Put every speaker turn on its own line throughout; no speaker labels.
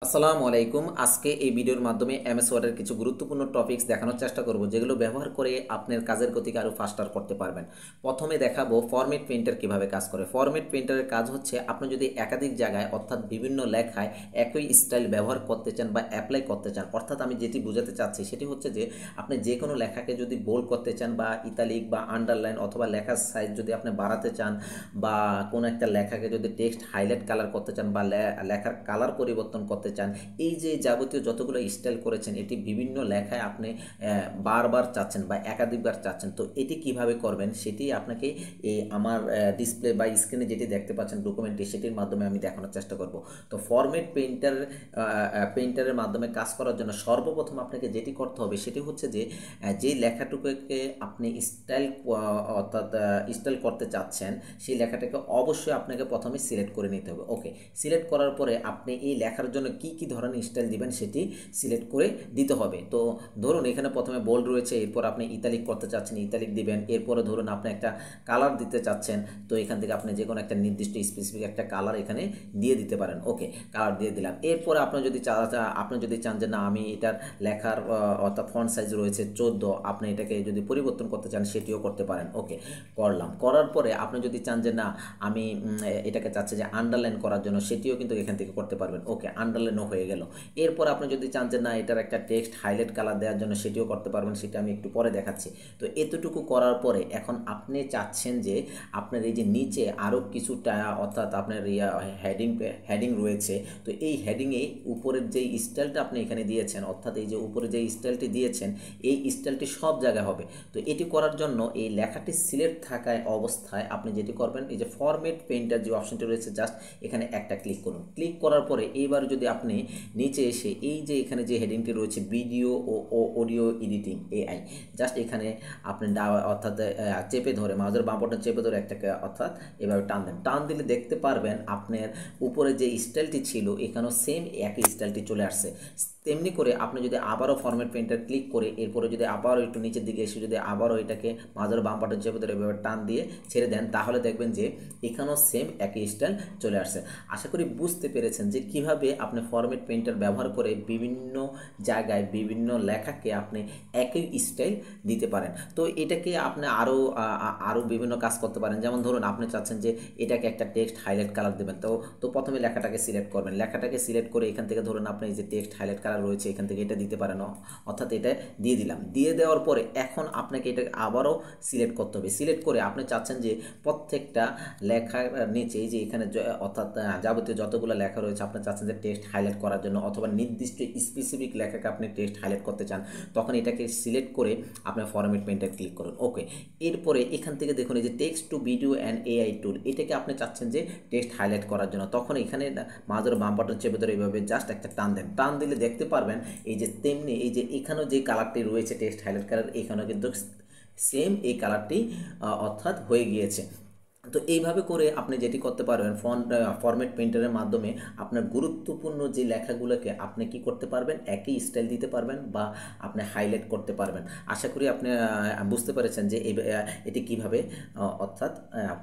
আসসালামু আলাইকুম। আজকে এই ভিডিওর মাধ্যমে এমএস ওয়ার্ডের কিছু গুরুত্বপূর্ণ টপিকস দেখানোর চেষ্টা করব, যেগুলো ব্যবহার করে আপনার কাজের গতিকে আরও ফাস্টার করতে পারবেন। প্রথমে দেখাবো ফরম্যাট প্রিন্টার কিভাবে কাজ করে। ফরম্যাট প্রিন্টারের কাজ হচ্ছে, আপনি যদি একাধিক জায়গায় অর্থাৎ বিভিন্ন লেখায় একই স্টাইল ব্যবহার করতে চান বা অ্যাপ্লাই করতে চান, অর্থাৎ আমি যেটি বোঝাতে চাচ্ছি সেটি হচ্ছে যে আপনি যে কোনো লেখাকে যদি বোল্ড করতে চান বা ইতালিক বা আন্ডারলাইন অথবা লেখার সাইজ যদি আপনি বাড়াতে চান, বা কোনো একটা লেখাকে যদি টেক্সট হাইলাইট কালার করতে চান বা লেখার কালার পরিবর্তন করতে চান, এই যে যাবতীয় যতগুলো স্টাইল করেছেন এটি বিভিন্ন লেখায় আপনি বারবার চাচ্ছেন বা একাধিকবার চাচ্ছেন, তো এটি কিভাবে করবেন সেটি আপনাকে এই আমার ডিসপ্লে বা স্ক্রিনে যেটি দেখতে পাচ্ছেন ডকুমেন্টটি, সেটির মাধ্যমে আমি দেখানোর চেষ্টা করব। তো ফরম্যাট পেইন্টারের মাধ্যমে কাজ করার জন্য সর্বপ্রথম আপনাকে যেটি করতে হবে সেটি হচ্ছে যে যেই লেখাটুকুকে আপনি স্টাইল অর্থাৎ স্টাইল করতে চাচ্ছেন, সেই লেখাটাকে অবশ্যই আপনাকে প্রথমে সিলেক্ট করে নিতে হবে। ওকে, সিলেক্ট করার পরে আপনি এই লেখার জন্য কি কি ধরনের স্টাইল দিবেন সেটি সিলেক্ট করে দিতে হবে। তো ধরুন এখানে প্রথমে বোল্ড রয়েছে, এরপর আপনি ইতালিক করতে চাচ্ছেন, ইতালিক দিবেন। এরপরে ধরুন আপনি একটা কালার দিতে চাচ্ছেন, তো এখান থেকে আপনি যে কোনো একটা নির্দিষ্ট স্পেসিফিক একটা কালার এখানে দিয়ে দিতে পারেন। ওকে, কালার দিয়ে দিলাম। এরপরে আপনি যদি চান যে না, আমি এটার লেখার অর্থাৎ ফন্ট সাইজ রয়েছে 14, আপনি এটাকে যদি পরিবর্তন করতে চান সেটিও করতে পারেন। ওকে, করলাম। করার পরে আপনি যদি চান যে না, আমি এটাকে চাচ্ছি যে আন্ডারলাইন করার জন্য, সেটিও কিন্তু এখান থেকে করতে পারবেন। ওকে, আন্ডারলাইনও হয়ে গেল। এরপর আপনি যদি চান যে না, এটার একটা টেক্সট হাইলাইট কালার দেওয়ার জন্য, সেটিও করতে পারবেন, সেটা আমি একটু পরে দেখাচ্ছি। তো এতটুকু করার পরে এখন আপনি চাচ্ছেন যে আপনার এই যে নিচে আরও কিছুটা অর্থাৎ আপনার হেডিং রয়েছে, তো এই হেডিংয়ে উপরের যেই স্টাইলটা আপনি এখানে দিয়েছেন, অর্থাৎ এই যে উপরে যে স্টাইলটি দিয়েছেন, এই স্টাইলটি সব জায়গায় হবে। তো এটি করার জন্য এই লেখাটি সিলেক্ট থাকায় অবস্থায় আপনি যেটি করবেন, এই যে ফরম্যাট পেইন্টার যে অপশনটি রয়েছে, জাস্ট এখানে একটা ক্লিক করুন। ক্লিক করার পরে এইবার যদি আপনি নিচে এসে এই যে এখানে যে হেডিংটি রয়েছে ভিডিও ও অডিও এডিটিং এআই, জাস্ট এখানে আপনি অর্থাৎ চেপে ধরে মাউসের বাম বাটন চেপে ধরে একটাকে অর্থাৎ এভাবে টান দিলে দেখতে পারবেন আপনার উপরে যে স্টাইলটি ছিল এখানেও সেম একই স্টাইলটি চলে আসছে। তেমনি করে আপনি যদি আবারও ফরম্যাট পেইন্টার ক্লিক করে এরপরে যদি আবারও একটু নিচের দিকে এসে যদি আবারও এটাকে মাঝের বাম বাটন চেপে ধরে এভাবে টান দিয়ে ছেড়ে দেন, তাহলে দেখবেন যে এখানেও সেম একই স্টাইল চলে আসছে। আশা করি বুঝতে পেরেছেন যে কিভাবে আপনি ফরম্যাট পেইন্টার ব্যবহার করে বিভিন্ন জায়গায় বিভিন্ন লেখাকে আপনি একই স্টাইল দিতে পারেন। তো এটাকে আপনি আরও বিভিন্ন কাজ করতে পারেন। যেমন ধরুন আপনি চাচ্ছেন যে এটাকে একটা টেক্সট হাইলাইট কালার দেবেন, তো প্রথমে লেখাটাকে সিলেক্ট করবেন। লেখাটাকে সিলেক্ট করে এখান থেকে ধরুন আপনি এই যে টেক্সট হাইলাইট কালার রয়েছে, এখান থেকে এটা দিতে পারেন, অর্থাৎ এটা দিয়ে দিলাম। দিয়ে দেওয়ার পরে এখন আপনাকে এটাকে আবারও সিলেক্ট করতে হবে। সিলেক্ট করে আপনি চাচ্ছেন যে প্রত্যেকটা লেখার নিচে এই যে এখানে অর্থাৎ যাবতীয় যতগুলো লেখা রয়েছে আপনি চাচ্ছেন যে টেক্সট হাইলাইট করার জন্য, অথবা নির্দিষ্ট স্পেসিফিক লেখাকে আপনি টেক্সট হাইলাইট করতে চান, তখন এটাকে সিলেক্ট করে আপনার ফরম্যাট পেইন্টার ক্লিক করুন। ওকে, এরপরে এখান থেকে দেখুন এই যে text to video and AI টুল, এটাকে আপনি চাচ্ছেন যে টেক্সট হাইলাইট করার জন্য, তখন এখানে মাঝের বাম বাটন চেপে ধরে এইভাবে জাস্ট একটা টান দেন। টান দিলে দেখতে পারবেন এই যে তেমনি এই যে এখানেও যে কালারটি রয়েছে টেক্সট হাইলাইট কালার, এখানেও কিন্তু সেম এই কালারটি অর্থাৎ হয়ে গিয়েছে। তো এইভাবে করে আপনি যেটি করতে পারবেন ফরম্যাট পেইন্টারের মাধ্যমে আপনার গুরুত্বপূর্ণ যে লেখাগুলোকে আপনি কি করতে পারবেন, একই স্টাইল দিতে পারবেন বা আপনি হাইলাইট করতে পারবেন। আশা করি আপনি বুঝতে পেরেছেন যে এটি কিভাবে অর্থাৎ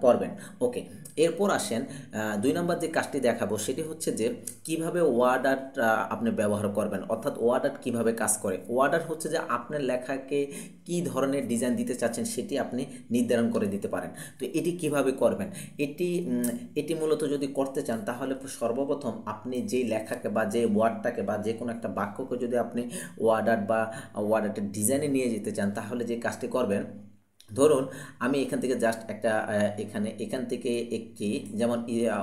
করবেন। ওকে, এরপর আসেন 2 নম্বর যে কাজটি দেখাবো সেটি হচ্ছে যে কিভাবে ওয়ার্ড আর্ট আপনি ব্যবহার করবেন, অর্থাৎ ওয়ার্ড আর্ট কীভাবে কাজ করে। ওয়ার্ড আর্ট হচ্ছে যে আপনার লেখাকে কী ধরনের ডিজাইন দিতে চাচ্ছেন সেটি আপনি নির্ধারণ করে দিতে পারেন। তো এটি কিভাবে করবেন, এটি মূলত যদি করতে চান তাহলে সর্বপ্রথম আপনি যেই লেখাকে বা যে ওয়ার্ডটাকে বা যে কোনো একটা বাক্যকে যদি আপনি ওয়ার্ড আর্ট বা ওয়ার্ড আর্টের ডিজাইনে নিয়ে যেতে চান, তাহলে যে কাজটি করবেন, ধরুন আমি এখান থেকে জাস্ট একটা এখান থেকে একটি যেমন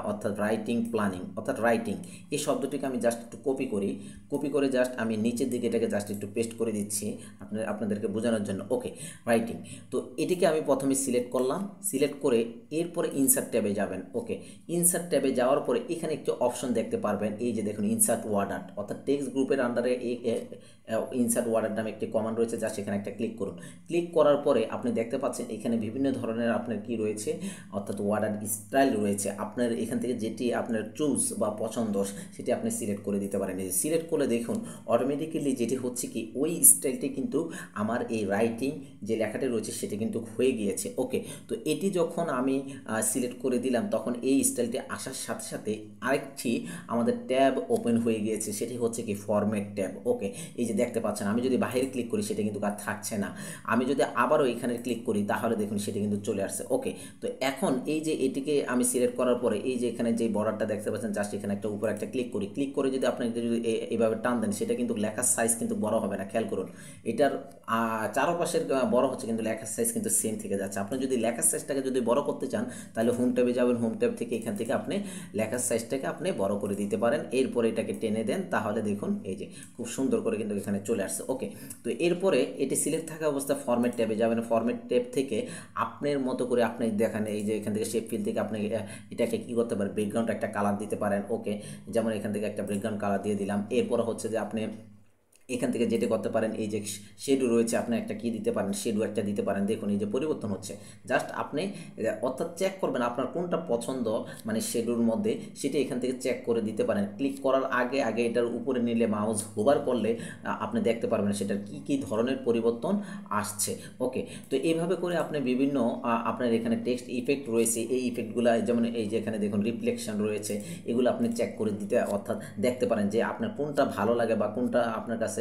অর্থাৎ রাইটিং প্ল্যানিং অর্থাৎ রাইটিং এই শব্দটিকে আমি জাস্ট একটু কপি করে জাস্ট আমি নিচের দিকে এটাকে জাস্ট একটু পেস্ট করে দিচ্ছি আপনাদেরকে বোঝানোর জন্য। ওকে, রাইটিং, তো এটিকে আমি প্রথমে সিলেক্ট করলাম। সিলেক্ট করে এরপরে ইনসার্ট ট্যাবে যাবেন। ওকে, ইনসার্ট ট্যাবে যাওয়ার পরে এখানে একটি অপশন দেখতে পারবেন, এই যে দেখুন ইনসার্ট ওয়ার্ড আর্ট, অর্থাৎ টেক্সট গ্রুপের আন্ডারে এই ইনসার্ট ওয়ার্ড আর্ট নামে একটি কমান্ড রয়েছে, যা সেখানে একটা ক্লিক করুন। ক্লিক করার পরে আপনি দেখতে দেখতে পাচ্ছেন এখানে বিভিন্ন ধরনের আপনার কি রয়েছে, অর্থাৎ ওয়ার্ডার স্টাইল রয়েছে। আপনার এখান থেকে যেটি আপনার চুজ বা পছন্দ সেটি আপনি সিলেক্ট করে দিতে পারেন। এই সিলেক্ট করলে দেখুন অটোমেটিক্যালি যেটি হচ্ছে কি ওই স্টাইলটি কিন্তু আমার এই রাইটিং যে লেখাটি রয়েছে সেটি কিন্তু হয়ে গিয়েছে। ওকে, তো এটি যখন আমি সিলেক্ট করে দিলাম তখন এই স্টাইলটি আসার সাথে সাথে আরেকটি আমাদের ট্যাব ওপেন হয়ে গিয়েছে, সেটি হচ্ছে কি ফরম্যাট ট্যাব। ওকে, এই যে দেখতে পাচ্ছেন আমি যদি বাইরে ক্লিক করি সেটা কিন্তু আর থাকছে না, আমি যদি আবারও এখানে ক্লিক করি তাহলে দেখুন সেটা কিন্তু চলে আসছে। ওকে, তো এখন এই যে এটিকে আমি সিলেক্ট করার পরে এই যে এখানে যে বর্ডারটা দেখতে পাচ্ছেন জাস্ট এখানে একটা উপরে একটা ক্লিক করি, ক্লিক করে যদি আপনি যদি এইভাবে টান দেন সেটা কিন্তু লেখার সাইজ কিন্তু বড় হবে না। খেয়াল করুন এটার চারপাশের বড় হচ্ছে কিন্তু লেখার সাইজ কিন্তু সেম থেকে যাচ্ছে। আপনি যদি লেখার সাইজটাকে যদি বড় করতে চান তাহলে হোম ট্যাবে যাবেন, হোম ট্যাব থেকে এখান থেকে আপনি লেখার সাইজটাকে আপনি বড় করে দিতে পারেন। এরপরে এটাকে টেনে দেন তাহলে দেখুন এই যে খুব সুন্দর করে কিন্তু এখানে চলে আসছে। ওকে, তো এরপরে এটি সিলেক্ট থাকা অবস্থা ফরম্যাট ট্যাবে যাবেন, ফরম্যাট ট্যাব থেকে আপনার মতো করে আপনি দেখেন এই যে এখান থেকে শেপ ফিল থেকে আপনি এটাকে কী করতে পারেন, ব্যাকগ্রাউন্ড একটা কালার দিতে পারেন। ওকে, যেমন এখান থেকে একটা ব্যাকগ্রাউন্ড কালার দিয়ে দিলাম। এরপরে হচ্ছে যে আপনি এখান থেকে যেটা করতে পারেন এই যে শেডু রয়েছে আপনি একটা কি দিতে পারেন, শেডু একটা দিতে পারেন। দেখুন এই যে পরিবর্তন হচ্ছে, জাস্ট আপনি অর্থাৎ চেক করবেন আপনার কোনটা পছন্দ মানে শেডুর মধ্যে, সেটা এখান থেকে চেক করে দিতে পারেন। ক্লিক করার আগে আগে এটার উপরে নিলে মাউস হোভার করলে আপনি দেখতে পারবেন সেটার কি কি ধরনের পরিবর্তন আসছে। ওকে, তো এইভাবে করে আপনি বিভিন্ন আপনার এখানে টেক্সট ইফেক্ট রয়েছে, এই ইফেক্টগুলো যেমন এই যে এখানে দেখুন রিফ্লেকশন রয়েছে, এগুলো আপনি চেক করে দিতে অর্থাৎ দেখতে পারেন যে আপনার কোনটা ভালো লাগে বা কোনটা আপনার কাছে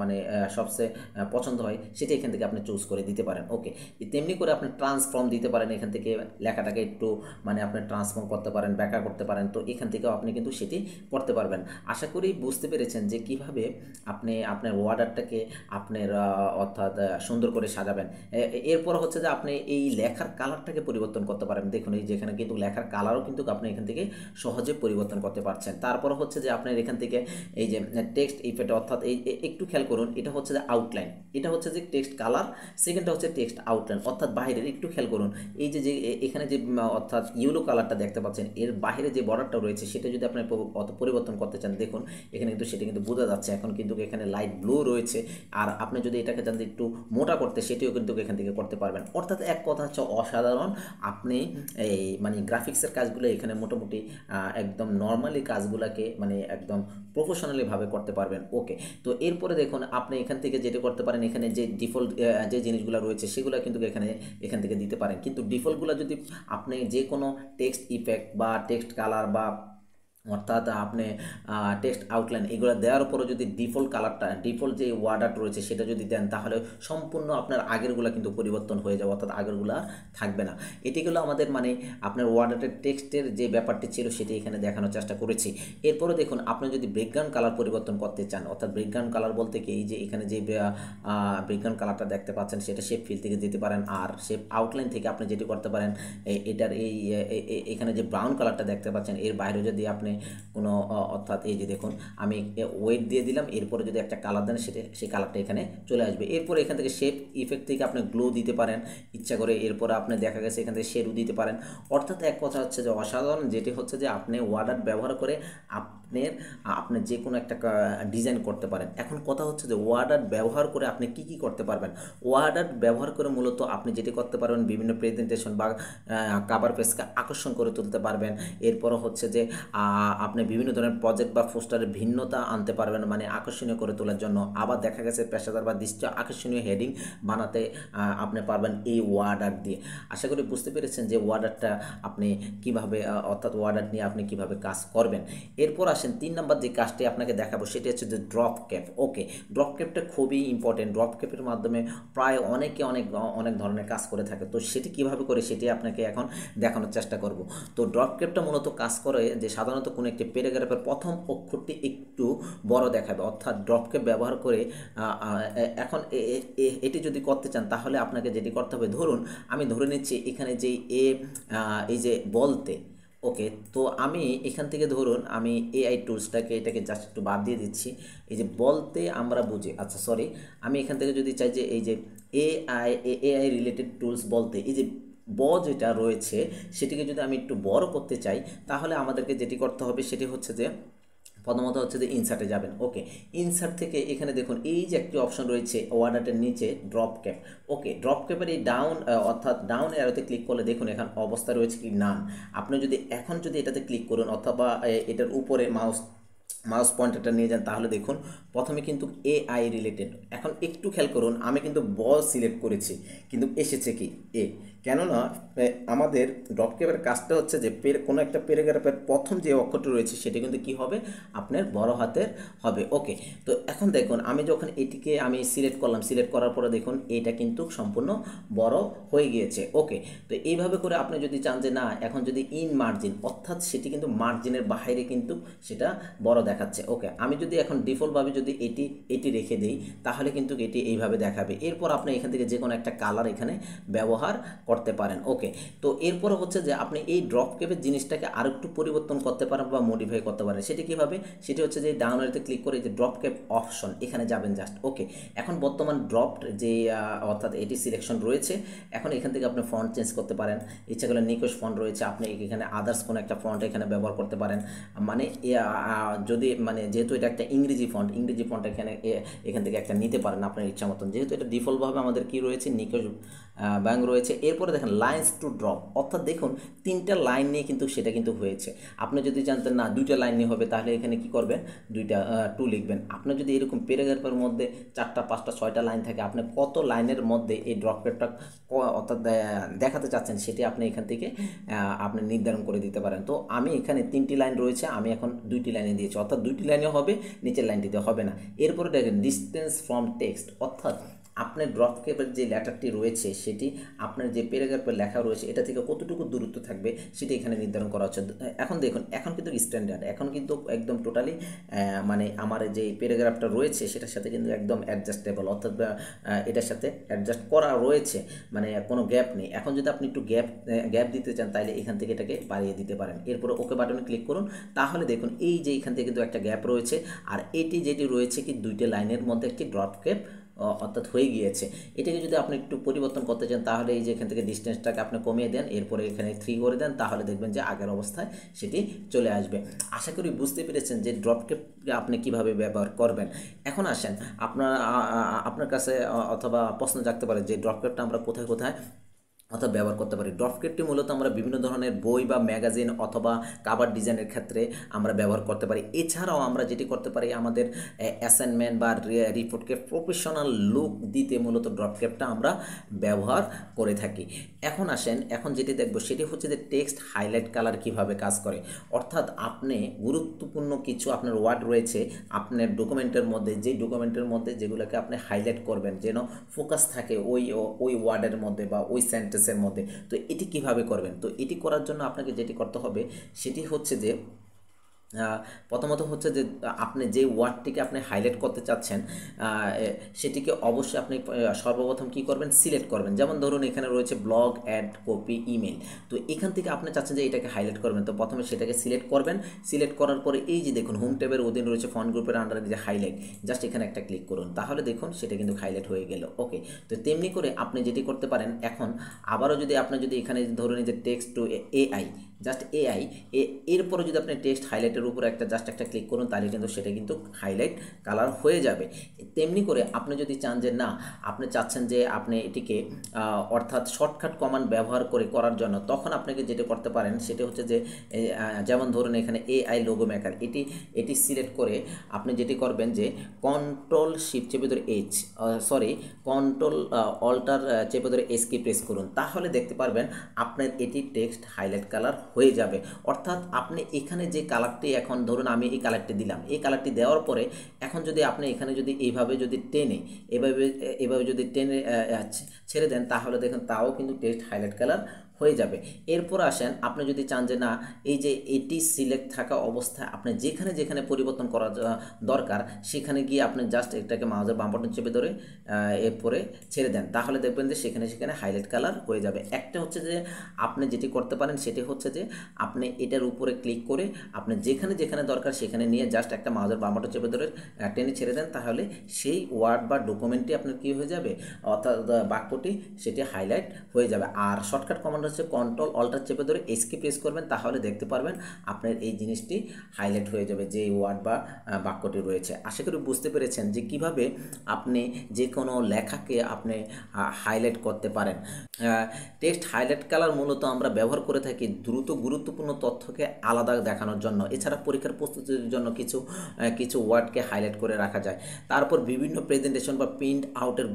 মানে সবচেয়ে পছন্দ হয় সেটা এখান থেকে আপনি চুজ করে দিতে পারেন। ওকে, তেমনি করে আপনি ট্রান্সফর্ম দিতে পারেন, এখান থেকে লেখাটাকে একটু মানে আপনি ট্রান্সফর্ম করতে পারেন, ব্যাখ্যা করতে পারেন। তো এখান থেকেও আপনি কিন্তু সেটি করতে পারবেন। আশা করি বুঝতে পেরেছেন যে কিভাবে আপনি আপনার ওয়ার্ডারটাকে আপনার অর্থাৎ সুন্দর করে সাজাবেন। এরপর হচ্ছে যে আপনি এই লেখার কালারটাকে পরিবর্তন করতে পারেন। দেখুন এই যেখানে কিন্তু লেখার কালারও কিন্তু আপনি এখান থেকে সহজে পরিবর্তন করতে পারছেন। তারপর হচ্ছে যে আপনার এখান থেকে এই যে টেক্সট ইফেক্ট অর্থাৎ এই একটু খেয়াল করুন, এটা হচ্ছে যে আউটলাইন, এটা হচ্ছে যে টেক্সট কালার, সেকেন্ডটা হচ্ছে টেক্সট আউটলাইন অর্থাৎ বাইরের। একটু খেয়াল করুন এই যে এখানে যে অর্থাৎ ইয়েলো কালারটা দেখতে পাচ্ছেন এর বাইরে যে বর্ডারটা রয়েছে সেটা যদি আপনি পরিবর্তন করতে চান দেখুন এখানে কিন্তু সেটা কিন্তু বোঝা যাচ্ছে। এখন কিন্তু এখানে লাইট ব্লু রয়েছে, আর আপনি যদি এটাকে চান একটু মোটা করতে সেটিও কিন্তু এখান থেকে করতে পারবেন। অর্থাৎ এক কথা হচ্ছে অসাধারণ। আপনি এই মানে গ্রাফিক্সের কাজগুলো এখানে মোটামুটি একদম নর্মালি কাজগুলোকে মানে একদম প্রফেশনালিভাবে করতে পারবেন। ওকে, তো এরপরে দেখুন আপনি এখান থেকে যেটা করতে পারেন, এখানে যে ডিফল্ট যে জিনিসগুলো রয়েছে সেগুলো কিন্তু এখান থেকে দিতে পারেন। কিন্তু ডিফল্টগুলো যদি আপনি যে কোনো টেক্সট ইফেক্ট বা টেক্সট কালার বা অর্থাৎ আপনি টেক্সট আউটলাইন এগুলো দেওয়ার পরে যদি ডিফল্ট কালারটা ডিফল্ট যে ওয়ার্ডার রয়েছে সেটা যদি দেন তাহলে সম্পূর্ণ আপনার আগেরগুলো কিন্তু পরিবর্তন হয়ে যাবে, অর্থাৎ আগেরগুলো থাকবে না। এটিগুলো আমাদের মানে আপনার ওয়ার্ডারের টেক্সটের যে ব্যাপারটি ছিল সেটি এখানে দেখানোর চেষ্টা করেছি। এরপরে দেখুন আপনি যদি ব্যাকগ্রাউন্ড কালার পরিবর্তন করতে চান, অর্থাৎ ব্যাকগ্রাউন্ড কালার বলতে কি এই যে এখানে যে ব্যাকগ্রাউন্ড কালারটা দেখতে পাচ্ছেন সেটা শেপ ফিল থেকে যেতে পারেন, আর শেপ আউটলাইন থেকে আপনি যেটি করতে পারেন এটার এখানে যে ব্রাউন কালারটা দেখতে পাচ্ছেন এর বাইরে যদি আপনি কোনো অর্থাৎ এই যে দেখুন আমি ওয়েট দিয়ে দিলাম, এরপরে যদি একটা কালার দেন সেই কালারটা এখানে চলে আসবে। এরপরে এখান থেকে শেপ ইফেক্ট থেকে আপনি গ্লো দিতে পারেন ইচ্ছা করে, এরপরে আপনি দেখা গেছে এখান থেকে শেডও দিতে পারেন। অর্থাৎ এক কথা হচ্ছে যে অসাধারণ, যেটি হচ্ছে যে আপনি ওয়ার্ডার ব্যবহার করে আপনি যে কোনো একটা ডিজাইন করতে পারেন। এখন কথা হচ্ছে যে ওয়ার্ডার ব্যবহার করে আপনি কি কি করতে পারবেন। ওয়ার্ডার ব্যবহার করে মূলত আপনি যেটি করতে পারবেন বিভিন্ন প্রেজেন্টেশন বা কাভার পেজকে আকর্ষণ করে তুলতে পারবেন। এরপর হচ্ছে যে আপনি বিভিন্ন ধরনের প্রজেক্ট বা পোস্টারের ভিন্নতা আনতে পারবেন মানে আকর্ষণীয় করে তোলার জন্য। আবার দেখা গেছে পেশাদার বা দৃষ্টি আকর্ষণীয় হেডিং বানাতে আপনি পারবেন এই ওয়ার্ডার দিয়ে। আশা করি বুঝতে পেরেছেন যে ওয়ার্ডারটা আপনি কিভাবে অর্থাৎ ওয়ার্ডার নিয়ে আপনি কিভাবে কাজ করবেন। এরপর আসেন 3 নম্বর যে কাজটি আপনাকে দেখাবো সেটি হচ্ছে যে ড্রপ ক্যাপ। ওকে, ড্রপ ক্যাপটা খুবই ইম্পর্টেন্ট। ড্রপ ক্যাপের মাধ্যমে প্রায় অনেকে অনেক ধরনের কাজ করে থাকে, তো সেটি কিভাবে করে সেটি আপনাকে এখন দেখানোর চেষ্টা করব। তো ড্রপ ক্যাপটা মূলত কাজ করে যে সাধারণত কোনো একটি প্যারাগ্রাফের প্রথম অক্ষরটি একটু বড় দেখাবে, অর্থাৎ ড্রপ ক্যাপ ব্যবহার করে এখন এটি যদি করতে চান তাহলে আপনাকে যেটি করতে হবে, ধরুন আমি ধরে নিচ্ছি এখানে যে এই যে বলতে। ওকে, তো আমি এখান থেকে ধরুন আমি এআই টুলসটাকে এটাকে জাস্ট একটু বাদ দিয়ে দিচ্ছি। এই যে বলতে আমরা বুঝি, আচ্ছা সরি, আমি এখান থেকে যদি চাই যে এই যে এআই রিলেটেড টুলস বলতে এই যে যেটা রয়েছে সেটিকে যদি আমি একটু বড় করতে চাই তাহলে আমাদেরকে যেটি করতে হবে সেটি হচ্ছে যে প্রথমত হচ্ছে যে ইনসার্টে যাবেন। ওকে, ইনসার্ট থেকে এখানে দেখুন এই যে একটি অপশন রয়েছে ওয়ার্ডারের নিচে ড্রপ ক্যাপ। ওকে, ড্রপ ক্যাপের এই ডাউন অর্থাৎ ডাউন অ্যারোতে ক্লিক করলে দেখুন এখানে অবস্থা রয়েছে কি নান। আপনি যদি এখন যদি এটাতে ক্লিক করুন অথবা এটার উপরে মাউস পয়েন্টারটা নিয়ে যান তাহলে দেখুন প্রথমে কিন্তু এআই রিলেটেড। এখন একটু খেয়াল করুন আমি কিন্তু বল সিলেক্ট করেছি কিন্তু এসেছে কি এ, কেননা আমাদের ড্রপ ক্যাপের কাজটা হচ্ছে যে কোনো একটা প্যারাগ্রাফের প্রথম যে অক্ষরটি রয়েছে সেটা কিন্তু কি হবে আপনার বড় হাতের হবে। ওকে, তো এখন দেখুন আমি যখন এটিকে আমি সিলেক্ট করলাম, সিলেক্ট করার পরে দেখুন এটা কিন্তু সম্পূর্ণ বড় হয়ে গিয়েছে। ওকে, তো এইভাবে করে আপনি যদি চান যে না এখন যদি ইন মার্জিন অর্থাৎ সেটি কিন্তু মার্জিনের বাইরে কিন্তু সেটা বড় দেখাচ্ছে। ওকে, আমি যদি এখন ডিফল্টভাবে যদি এটি রেখে দিই তাহলে কিন্তু এটি এইভাবে দেখাবে। এরপর আপনি এখান থেকে যে কোনো একটা কালার এখানে ব্যবহার করতে পারেন। ওকে, তো এরপর হচ্ছে যে আপনি এই ড্রপ ক্যাপের জিনিসটাকে আরও একটু পরিবর্তন করতে পারেন বা মডিফাই করতে পারেন। সেটি কীভাবে, সেটি হচ্ছে যে ডাউন অ্যারোতে ক্লিক করে যে ড্রপ ক্যাপ অপশন এখানে যাবেন জাস্ট। ওকে, এখন বর্তমান ড্রপ যে অর্থাৎ এটি সিলেকশন রয়েছে, এখন এখান থেকে আপনি ফন্ট চেঞ্জ করতে পারেন। ইচ্ছা করলে নিকোশ ফন্ট রয়েছে, আপনি এখানে আদার্স কোনো একটা ফন্ট এখানে ব্যবহার করতে পারেন। মানে যদি মানে যেহেতু এটা একটা ইংরেজি ফন্ট এখান থেকে একটা নিতে পারেন আপনার ইচ্ছা মতন, যেহেতু এটা ডিফল্টভাবে আমাদের কি রয়েছে নিকোশ ব্যাঙ্ক রয়েছে। এরপরে দেখেন লাইন্স টু ড্রপ, অর্থাৎ দেখুন 3টা লাইন নিয়ে কিন্তু সেটা কিন্তু হয়েছে। আপনি যদি জানতেন না 2টা লাইন নিয়ে হবে তাহলে এখানে কি করবেন 2 লিখবেন। আপনার যদি এরকম প্যারাগ্রাফের মধ্যে 4টা 5টা 6টা লাইন থাকে, আপনি কত লাইনের মধ্যে এই ড্রপ ক্যাপটা অর্থাৎ দেখাতে চাচ্ছেন সেটি আপনি এখান থেকে আপনি নির্ধারণ করে দিতে পারেন। তো আমি এখানে 3টি লাইন রয়েছে, আমি এখন 2টি লাইনে দিয়েছি, অর্থাৎ 2টি লাইনে হবে, নিচের লাইনটিতে হবে না। এরপরে দেখেন ডিস্টেন্স ফ্রম টেক্সট, অর্থাৎ আপনার ড্রপ ক্যাপের যে লেটারটি রয়েছে সেটি আপনার যে প্যারাগ্রাফের লেখা রয়েছে এটা থেকে কতটুকু দূরত্ব থাকবে সেটি এখানে নির্ধারণ করা হচ্ছে। এখন দেখুন এখন কিন্তু স্ট্যান্ডার্ড, এখন কিন্তু একদম টোটালি মানে আমার যে প্যারাগ্রাফটা রয়েছে সেটার সাথে কিন্তু একদম অ্যাডজাস্টেবল, অর্থাৎ এটার সাথে অ্যাডজাস্ট করা রয়েছে, মানে কোনো গ্যাপ নেই। এখন যদি আপনি একটু গ্যাপ দিতে চান তাহলে এখান থেকে এটাকে বাড়িয়ে দিতে পারেন। এরপরে ওকে বাটনে ক্লিক করুন, তাহলে দেখুন এই যে এখান থেকে কিন্তু একটা গ্যাপ রয়েছে, আর এটি যেটি রয়েছে কি 2টা লাইনের মধ্যে একটি ড্রপ ক্যাপ অর্থাৎ হয়ে গিয়েছে। এটাকে যদি আপনি একটু পরিবর্তন করতে চান তাহলে এই যে এখান থেকে ডিস্টেন্সটাকে আপনি কমিয়ে দেন, এরপরে এখানে 3 করে দেন, তাহলে দেখবেন যে আগের অবস্থায় সেটি চলে আসবে। আশা করি বুঝতে পেরেছেন যে ড্রপক্যাপ আপনি কিভাবে ব্যবহার করবেন। এখন আসেন আপনার কাছে অথবা প্রশ্ন জাগতে পারে যে ড্রপক্যাপটা আমরা কোথায় কোথায় অর্থাৎ ব্যবহার করতে পারি। ড্রপক্যাপটি মূলত আমরা বিভিন্ন ধরনের বই বা ম্যাগাজিন অথবা কাভার ডিজাইনের ক্ষেত্রে আমরা ব্যবহার করতে পারি। এছাড়াও আমরা যেটি করতে পারি আমাদের অ্যাসাইনমেন্ট বা রিপোর্টকে প্রফেশনাল লুক দিতে মূলত ড্রপক্যাপটা আমরা ব্যবহার করে থাকি। এখন আসেন এখন যেটি দেখব সেটি হচ্ছে যে টেক্সট হাইলাইট কালার কিভাবে কাজ করে। অর্থাৎ আপনি গুরুত্বপূর্ণ কিছু আপনার ওয়ার্ড রয়েছে আপনার ডকুমেন্টের মধ্যে, যেই ডকুমেন্টের মধ্যে যেগুলোকে আপনি হাইলাইট করবেন যেন ফোকাস থাকে ওই ওয়ার্ডের মধ্যে বা ওই সেন্টেন্সের মধ্যে। তো এটি কিভাবে করবেন, তো এটি করার জন্য আপনাকে যেটি করতে হবে সেটি হচ্ছে যে প্রথমত হচ্ছে যে আপনি যে ওয়ার্ডটিকে আপনি হাইলাইট করতে চাচ্ছেন সেটিকে অবশ্যই আপনি সর্বপ্রথম কি করবেন সিলেক্ট করবেন। যেমন ধরুন এখানে রয়েছে ব্লগ, অ্যাড, কপি, ইমেল। তো এখান থেকে আপনি চাচ্ছেন যে এটাকে হাইলাইট করবেন, তো প্রথমে সেটাকে সিলেক্ট করবেন। সিলেক্ট করার পরে এই যে দেখুন হোম ট্যাবের অধীন রয়েছে ফন্ট গ্রুপের আন্ডারে যে হাইলাইট, জাস্ট এখানে একটা ক্লিক করুন, তাহলে দেখুন সেটা কিন্তু হাইলাইট হয়ে গেল। ওকে, তো তেমনি করে আপনি যেটি করতে পারেন এখন আবারও যদি আপনি যদি এখানে ধরুন এই যে text to AI, just AI এরপরে যদি আপনি টেক্সট হাইলাইটের উপরে জাস্ট একটা ক্লিক করুন তাহলে কিন্তু সেটা কিন্তু হাইলাইট কালার হয়ে যাবে। তেমনি করে আপনি যদি চান যে না আপনি চাচ্ছেন যে আপনি এটিকে অর্থাৎ শর্টকাট কমান্ড ব্যবহার করার জন্য, তখন আপনাকে যেটা করতে পারেন সেটা হচ্ছে যে যেমন ধরুন এখানে এআই লোগো মেকার, এটি সিলেক্ট করে আপনি যেটি করবেন যে কন্ট্রোল শিফট চেপে ধরে কন্ট্রোল অল্টার চেপে ধরে এস কি প্রেস করুন, তাহলে দেখতে পারবেন আপনার এটি টেক্সট হাইলাইট কালার হয়ে যাবে। অর্থাৎ আপনি এখানে যে কালারটি এখন ধরুন আমি এই কালারটি দিলাম, এই কালারটি দেওয়ার পরে এখন যদি আপনি এখানে যদি এইভাবে যদি এভাবে যদি টেনে ছেড়ে দেন তাহলে দেখুন তাও কিন্তু টেক্সট হাইলাইট কালার হয়ে যাবে। এরপর আসেন আপনি যদি চান যে না এই যে এটি সিলেক্ট থাকা অবস্থায় আপনি যেখানে যেখানে পরিবর্তন করা দরকার সেখানে গিয়ে আপনি জাস্ট এটাকে মাউসের বাম বাটন চেপে ধরে এরপরে ছেড়ে দেন, তাহলে দেখবেন যে সেখানে হাইলাইট কালার হয়ে যাবে। একটা হচ্ছে যে আপনি যেটি করতে পারেন সেটি হচ্ছে যে আপনি এটার উপরে ক্লিক করে আপনি যেখানে যেখানে দরকার সেখানে নিয়ে জাস্ট একটা মাউসের বাম বাটন চেপে ধরে টেনে ছেড়ে দেন, তাহলে সেই ওয়ার্ড বা ডকুমেন্টটি আপনার কী হয়ে যাবে অর্থাৎ বাক্যটি সেটি হাইলাইট হয়ে যাবে। আর শর্টকাট কমান্ড হচ্ছে কন্ট্রোল অল্টার চেপে ধরে এসকে প্রেস করবেন, তাহলে দেখতে পারবেন আপনার এই জিনিসটি হাইলাইট হয়ে যাবে, যে ওয়ার্ড বা বাক্যটি রয়েছে। আশা করি বুঝতে পেরেছেন যে কিভাবে আপনি যে কোনো লেখাকে আপনি হাইলাইট করতে পারেন। টেক্সট হাইলাইট কালার মূলত আমরা ব্যবহার করে থাকি দ্রুত গুরুত্বপূর্ণ তথ্যকে আলাদা দেখানোর জন্য। এছাড়া পরীক্ষার প্রস্তুতির জন্য কিছু ওয়ার্ডকে হাইলাইট করে রাখা যায়। তারপর বিভিন্ন প্রেজেন্টেশন বা প্রিন্ট আউটের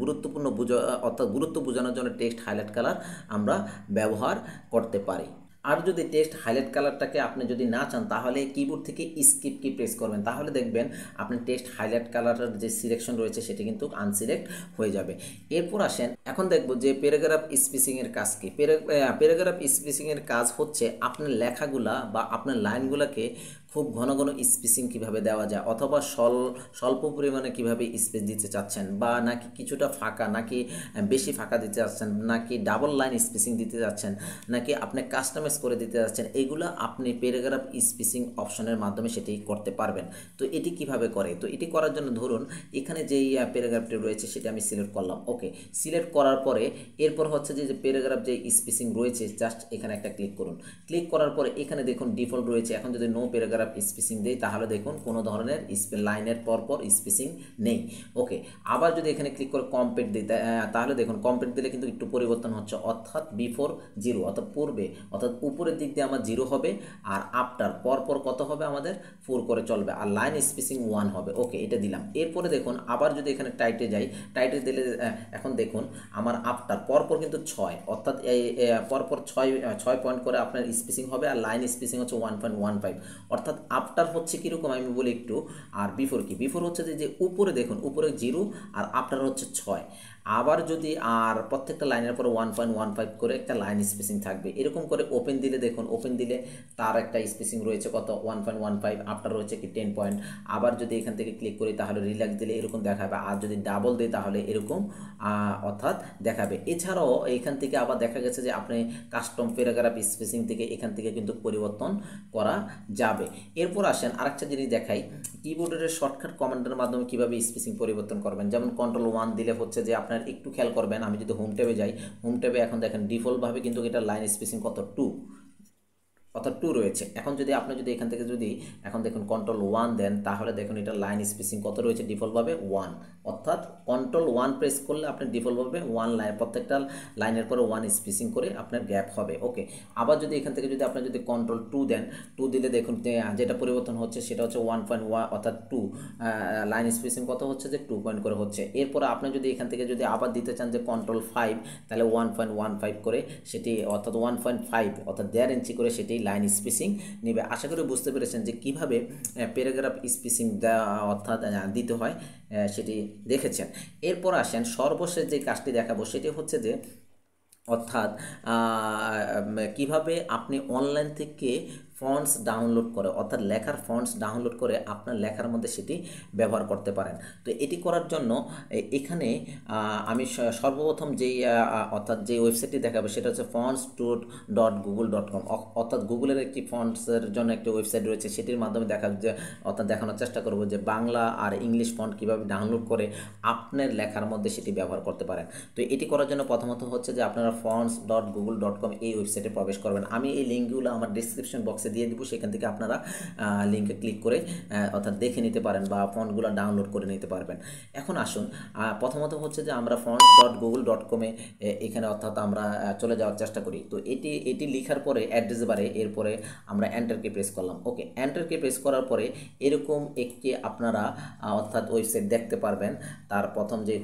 অর্থাৎ গুরুত্ব বোঝানোর জন্য টেক্সট হাইলাইট কালার আমরা ব্যবহার করতে পারি। আর যদি টেক্সট হাইলাইট কালারটাকে আপনি যদি না চান, তাহলে কিবোর্ড থেকে স্কিপ কি প্রেস করবেন, তাহলে দেখবেন আপনি টেক্সট হাইলাইট কালারের যে সিলেকশন রয়েছে সেটি কিন্তু আনসিলেক্ট হয়ে যাবে। এরপর আসেন, এখন দেখব যে প্যারাগ্রাফ স্পেসিংয়ের কাজ কি। প্যারাগ্রাফ স্পেসিংয়ের কাজ হচ্ছে আপনার লেখাগুলা বা আপনার লাইনগুলোকে খুব ঘন ঘন স্পেসিং কিভাবে দেওয়া যায়, অথবা স্বল্প পরিমাণে কিভাবে স্পেস দিতে চাচ্ছেন, বা নাকি কিছুটা ফাঁকা, নাকি বেশি ফাঁকা দিতে চাচ্ছেন, নাকি ডাবল লাইন স্পেসিং দিতে যাচ্ছেন, নাকি আপনি কাস্টমাইজ করে দিতে যাচ্ছেন, এগুলো আপনি প্যারাগ্রাফ স্পেসিং অপশনের মাধ্যমে সেটি করতে পারবেন। তো এটি কিভাবে করে, তো এটি করার জন্য ধরুন এখানে যেই প্যারাগ্রাফটি রয়েছে সেটা আমি সিলেক্ট করলাম। ওকে, সিলেক্ট করার পরে এরপর হচ্ছে যে প্যারাগ্রাফ যে স্পেসিং রয়েছে, জাস্ট এখানে একটা ক্লিক করুন। ক্লিক করার পরে এখানে দেখুন ডিফল্ট রয়েছে। এখন যদি নো প্যারাগ্রাফ স্পেসিং দেই, তাহলে দেখুন কোনো ধরনের লাইনের পরপর স্পেসিং নেই। ওকে, আবার যদি এখানে ক্লিক করে কমপ্লিট দিই, তাহলে দেখুন কমপ্লিট দিলে কিন্তু একটু পরিবর্তন হচ্ছে, অর্থাৎ বিফোর জিরো, অর্থাৎ পূর্বে, অর্থাৎ উপরের দিক দিয়ে আমার জিরো হবে, আর আফটার পরপর কত হবে আমাদের 4 করে চলবে, আর লাইন স্পেসিং 1 হবে। ওকে, এটা দিলাম। এরপরে দেখুন আবার যদি এখানে টাইটে যাই, টাইটে দিলে এখন দেখুন আমার আফটার পরপর কিন্তু 6, অর্থাৎ এই পরপর 6 পয়েন্ট করে আপনার স্পেসিং হবে, আর লাইন স্পেসিং হচ্ছে 1.15, অর্থাৎ আফটার হচ্ছে কীরকম আমি বলি একটু, আর বিফোর কি, বিফোর হচ্ছে যে উপরে দেখুন উপরে 0 আর আফটার হচ্ছে 6। আবার যদি আর প্রত্যেকটা লাইনের পরে 1.15 করে একটা লাইন স্পেসিং থাকবে, এরকম করে ওপেন দিলে দেখুন ওপেন দিলে তার একটা স্পেসিং রয়েছে কত 1.15, আফটার রয়েছে কি 10 পয়েন্ট। আবার যদি এখান থেকে ক্লিক করি তাহলে রিল্যাক্স দিলে এরকম দেখাবে, আর যদি ডাবল দিই তাহলে এরকম অর্থাৎ দেখাবে। এছাড়াও এইখান থেকে আবার দেখা গেছে যে আপনি কাস্টম প্যারাগ্রাফ স্পেসিং থেকে এখান থেকে কিন্তু পরিবর্তন করা যাবে। এরপর আসেন আরেকটা জিনিস দেখাই, কিবোর্ডের শর্টকাট কমান্ডের মাধ্যমে কিভাবে স্পেসিং পরিবর্তন করবেন। যেমন কন্ট্রোল 1 দিলে হচ্ছে যে আপনার একটু খেয়াল করবেন, আমি যদি হোম ট্যাবে যাই, হোম ট্যাবে এখন দেখেন ডিফল্টভাবে কিন্তু এটা লাইন স্পেসিং কত 2, অর্থাৎ 2 রয়েছে। এখন যদি আপনি যদি এখান থেকে যদি এখন দেখুন কন্ট্রোল 1 দেন, তাহলে দেখুন এটা লাইন স্পেসিং কত রয়েছে ডিফল্টভাবে 1, অর্থাৎ কন্ট্রোল 1 প্রেস করলে আপনি ডিফল্টভাবে 1 লাইন, প্রত্যেকটা লাইনের পরে 1 স্পেসিং করে আপনার গ্যাপ হবে। ওকে, আবার যদি এখান থেকে যদি আপনি যদি কন্ট্রোল 2 দেন, 2 দিলে দেখুন যেটা পরিবর্তন হচ্ছে সেটা হচ্ছে 1.1, অর্থাৎ 2 লাইন স্পেসিং কত হচ্ছে যে 2 পয়েন্ট করে হচ্ছে। এরপরে আপনি যদি এখান থেকে যদি আবার দিতে চান যে কন্ট্রোল 5, তাহলে 1.15 করে সেটি, অর্থাৎ 1.5 অর্থাৎ 1.5 ইঞ্চি করে সেটি লাইন স্পেসিং নেবে। আশা করি বুঝতে পেরেছেন যে কিভাবে প্যারাগ্রাফ স্পেসিং অর্থাৎ দিতে হয়, সেটি দেখেছেন। এরপর আসেন সর্বশেষ যে কাজটি দেখাবো সেটি হচ্ছে যে অর্থাৎ কিভাবে আপনি অনলাইন থেকে ফন্টস ডাউনলোড করে, অর্থাৎ লেখার ফন্টস ডাউনলোড করে আপনার লেখার মধ্যে সেটি ব্যবহার করতে পারেন। তো এটি করার জন্য এখানে আমি সর্বপ্রথম যেই অর্থাৎ যে ওয়েবসাইটটি দেখাবো সেটা হচ্ছে fonts.google.com, অর্থাৎ গুগলের একটি ফন্টসের জন্য একটি ওয়েবসাইট রয়েছে, সেটির মাধ্যমে দেখানোর চেষ্টা করব যে বাংলা আর ইংলিশ ফন্ট কীভাবে ডাউনলোড করে আপনার লেখার মধ্যে সেটি ব্যবহার করতে পারেন। তো এটি করার জন্য প্রথমত হচ্ছে যে আপনারা fonts.google.com এই ওয়েবসাইটে প্রবেশ করবেন। আমি এই লিঙ্কগুলো আমার ডিসক্রিপশন বক্সে দিয়ে দিব, সেখান থেকে আপনারা লিঙ্কে ক্লিক করে অর্থাৎ দেখে নিতে পারেন বা ফন্টগুলো ডাউনলোড করে নিতে পারবেন। এখন আসুন প্রথমত হচ্ছে যে আমরা fonts.google.com এখানে অর্থাৎ আমরা চলে যাওয়ার চেষ্টা করি। তো এটি লেখার পরে অ্যাড্রেস বারে এরপরে আমরা এন্টারকে প্রেস করলাম। ওকে, এন্টারকে প্রেস করার পরে এরকম একটি আপনারা অর্থাৎ ওয়েবসাইট দেখতে পারবেন। তার প্রথম যে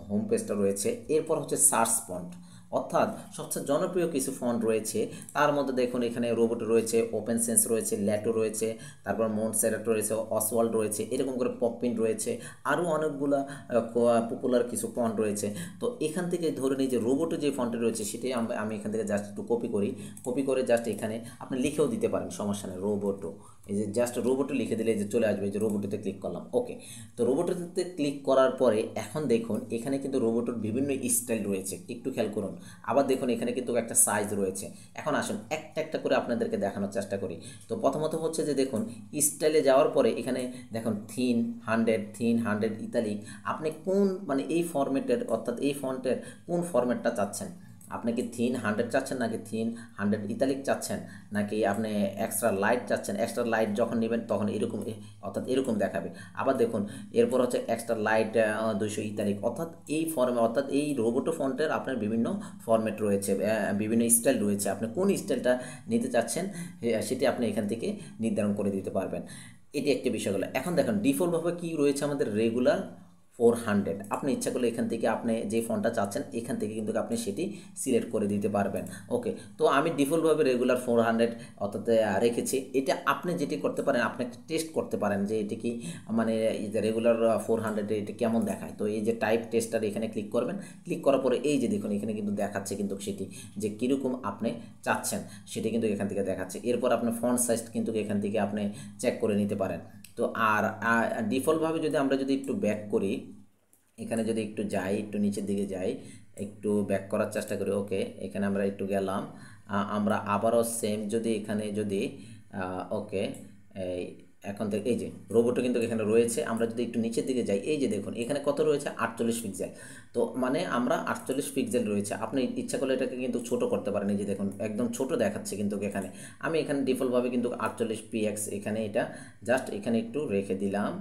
হোম পেজটা রয়েছে, এরপর হচ্ছে সার্চ ফন্ট, অর্থাৎ সবচেয়ে জনপ্রিয় কিছু ফন্ট রয়েছে। তার মধ্যে দেখুন এখানে রোবট রয়েছে, ওপেন সেন্স রয়েছে, ল্যাটো রয়েছে, তারপর মন্টসেরাট রয়েছে, অসওয়াল্ড রয়েছে, এরকম করে পপিন রয়েছে, আরও অনেকগুলো পপুলার কিছু ফন্ট রয়েছে। তো এখান থেকে ধরে নিই যে রোবটের যে ফন্টটি রয়েছে সেটাই আমি এখান থেকে জাস্ট একটু কপি করে জাস্ট এখানে আপনি লিখেও দিতে পারেন, সমস্যা নেই। রোবটো, এই যে জাস্ট রোবটে লিখে দিলে যে চলে আসবে, যে রোবটিতে ক্লিক করলাম। ওকে, তো রোবটিতে ক্লিক করার পরে এখন দেখুন এখানে কিন্তু রোবটের বিভিন্ন স্টাইল রয়েছে, একটু খেয়াল করুন। আবার দেখুন এখানে কিন্তু একটা সাইজ রয়েছে। এখন আসুন একটা একটা করে আপনাদেরকে দেখানোর চেষ্টা করি। তো প্রথমত হচ্ছে যে দেখুন স্টাইলে যাওয়ার পরে এখানে দেখুন থিন 100 ইতালিক, আপনি কোন মানে এই ফরম্যাটের অর্থাৎ এই ফন্টের কোন ফরম্যাটটা চাচ্ছেন, আপনি কি থিন 100 চাচ্ছেন নাকি থিন 100 ইতালিক চাচ্ছেন, নাকি আপনি এক্সট্রা লাইট চাচ্ছেন। এক্সট্রা লাইট যখন নেবেন তখন এরকম অর্থাৎ এরকম দেখাবে। আবার দেখুন এরপর হচ্ছে এক্সট্রা লাইট 200 ইতালিক, অর্থাৎ এই ফর্মে অর্থাৎ এই রোবোটো ফন্টের আপনার বিভিন্ন ফরম্যাট রয়েছে, বিভিন্ন স্টাইল রয়েছে। আপনি কোন স্টাইলটা নিতে চাচ্ছেন সেটি আপনি এখান থেকে নির্ধারণ করে দিতে পারবেন। এটি একটি বিষয় হলো। এখন দেখুন ডিফল্টভাবে কি রয়েছে আমাদের রেগুলার 400। আপনি ইচ্ছা করলে এখান থেকে আপনি যে ফন্টটা চাচ্ছেন এখান থেকে কিন্তু আপনি সেটি সিলেক্ট করে দিতে পারবেন। ওকে, তো আমি ডিফল্টভাবে রেগুলার 400 অর্থাৎ রেখেছি। এটা আপনি যেটি করতে পারেন, আপনি টেস্ট করতে পারেন যে এটি কি মানে এই যে রেগুলার 400 এটি কেমন দেখায়। তো এই যে টাইপ টেস্টার এখানে ক্লিক করবেন, ক্লিক করার পরে এই যে দেখুন এখানে কিন্তু দেখাচ্ছে কিন্তু সেটি যে কীরকম আপনি চাচ্ছেন সেটি কিন্তু এখান থেকে দেখাচ্ছে। এরপর আপনার ফন্ট সাইজ কিন্তু এখান থেকে আপনি চেক করে নিতে পারেন। তো আর ডিফল্টভাবে যদি আমরা যদি একটু ব্যাক করি, এখানে যদি একটু যাই, একটু নিচের দিকে যাই, একটু ব্যাক করার চেষ্টা করি। ওকে, এখানে আমরা একটু গেলাম, আমরা আবারও সেম যদি এখানে যদি ওকে এই এখন থেকে এই যে রোবটও কিন্তু এখানে রয়েছে। আমরা যদি একটু নিচের দিকে যাই, এই যে দেখুন এখানে কত রয়েছে 48 পিক্সেল। তো মানে আমরা 48 পিক্সেল রয়েছে। আপনি ইচ্ছা করলে এটাকে কিন্তু ছোট করতে পারেন। এই যে দেখুন একদম ছোট দেখাচ্ছে কিন্তু এখানে। আমি এখানে ডিফল্টভাবে কিন্তু 48 পিএক্স এখানে এটা জাস্ট এখানে একটু রেখে দিলাম।